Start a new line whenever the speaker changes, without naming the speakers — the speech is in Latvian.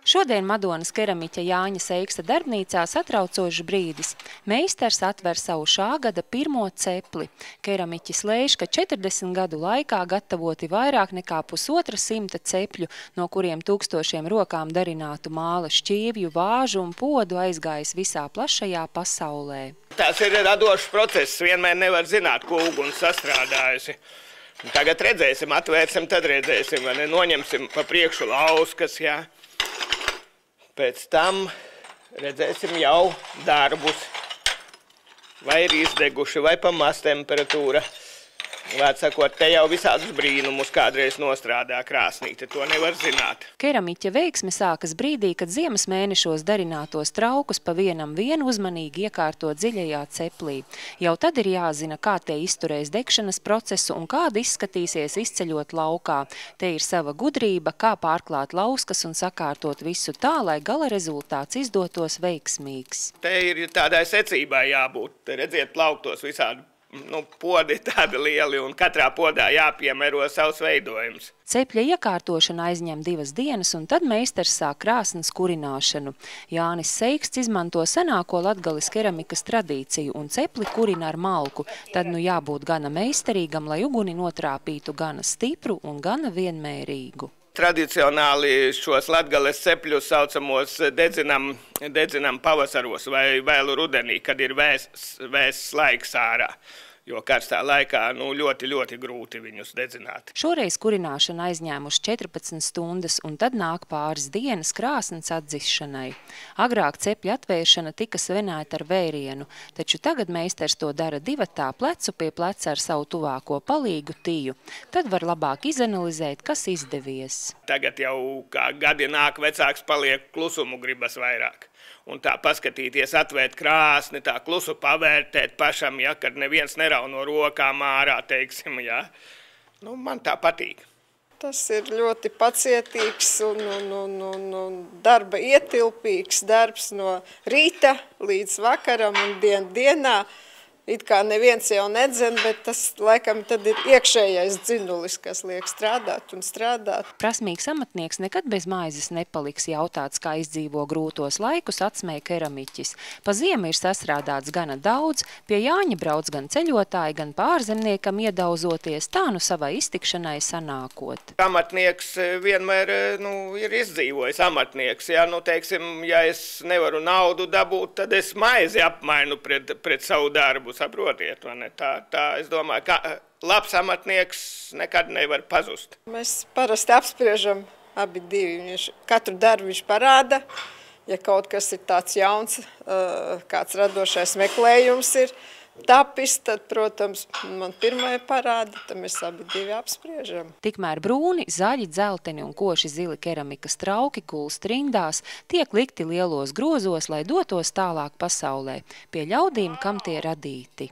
Šodien Madonas keramiķa Jāņa Seiksta darbnīcā satraucošs brīdis. Meistars atver savu šā gada pirmo cepli. Keramiķis lēš, ka 40 gadu laikā gatavoti vairāk nekā 150 cepļu, no kuriem tūkstošiem rokām darinātu māla šķīvju, vāžu un podu aizgājis visā plašajā pasaulē.
Tas ir radošs process, vienmēr nevar zināt, ko uguns sastrādājusi. Tagad redzēsim, atvērsim, tad redzēsim, vai ne? Noņemsim pa priekšu lauskas, jā. Pēc tam redzēsim jau darbus, vai ir izdeguši, vai pa maz temperatūra. Vārds sakot, te jau visādus brīnumus kādreiz nostrādā krāsnīte, to nevar zināt.
Keramiķa veiksme sākas brīdī, kad ziemas mēnešos darinātos traukus pa vienam uzmanīgi iekārto dziļajā ceplī. Jau tad ir jāzina, kā tie izturēs degšanas procesu un kāda izskatīsies izceļot laukā. Te ir sava gudrība, kā pārklāt lauskas un sakārtot visu tā, lai gala rezultāts izdotos veiksmīgs.
Te ir tādai secībai jābūt, te redziet plauktos visādi. Podi tādi lieli un katrā podā jāpiemēro savs veidojums.
Cepļa iekārtošana aizņem 2 dienas un tad meistars sāk krāsnes kurināšanu. Jānis Seiksts izmanto senāko Latgales keramikas tradīciju un cepli kurina ar malku. Tad jābūt gana meistarīgam, lai uguni notrāpītu gana stipru un gana vienmērīgu.
Tradicionāli šos Latgales cepļus saucamos dedzinam pavasaros vai vēlu rudenī, kad ir vēss laiks ārā. Jo karstā laikā ļoti grūti viņus dedzināt.
Šoreiz kurināšana aizņēmuši 14 stundas un tad nāk pāris dienas krāsnes atdzišanai. Agrāk cepļa atvēršana tika svinēta ar vērienu, taču tagad meistars to dara divatā plecu pie pleca ar savu tuvāko palīgu Tiju. Tad var labāk izanalizēt, kas izdevies.
Tagad jau kā gadi nāk, vecāks paliek, klusumu gribas vairāk. Un tā paskatīties, atvērt krāsni, tā klusu pavērtēt pašam, ja, kad neviens nerauno rokām ārā, teiksim, ja. Man tā patīk.
Tas ir ļoti pacietīgs un darba ietilpīgs darbs no rīta līdz vakaram un dienā. It kā neviens jau nedzen, bet tas laikam tad ir iekšējais dzinulis, kas liek strādāt un strādāt.
Prasmīgs amatnieks nekad bez maizes nepaliks, jautāts, kā izdzīvo grūtos laikus, atsmēja keramiķis. Pa ziemu ir sastrādāts gana daudz, pie Jāņa brauc gan ceļotāji, gan pārzemniekam iedauzoties, tā savai iztikšanai sanākot.
Amatnieks vienmēr ir izdzīvojis amatnieks. Ja, teiksim, ja es nevaru naudu dabūt, tad es maizi apmainu pret savu darbu. Saprotiet, vai ne? Tā es domāju, ka labs amatnieks nekad nevar pazust.
Mēs parasti apspriežam abi divi. Katru darbu viņš parāda. Ja kaut kas ir tāds jauns, kāds radošais meklējums ir tapis, tad, protams, man pirmajā parāda, tad mēs abi divi apspriežam.
Tikmēr brūni, zaļi, dzelteni un koši zili keramikas trauki kulst rindās, tiek likti lielos grozos, lai dotos tālāk pasaulē, pie ļaudīm, kam tie radīti.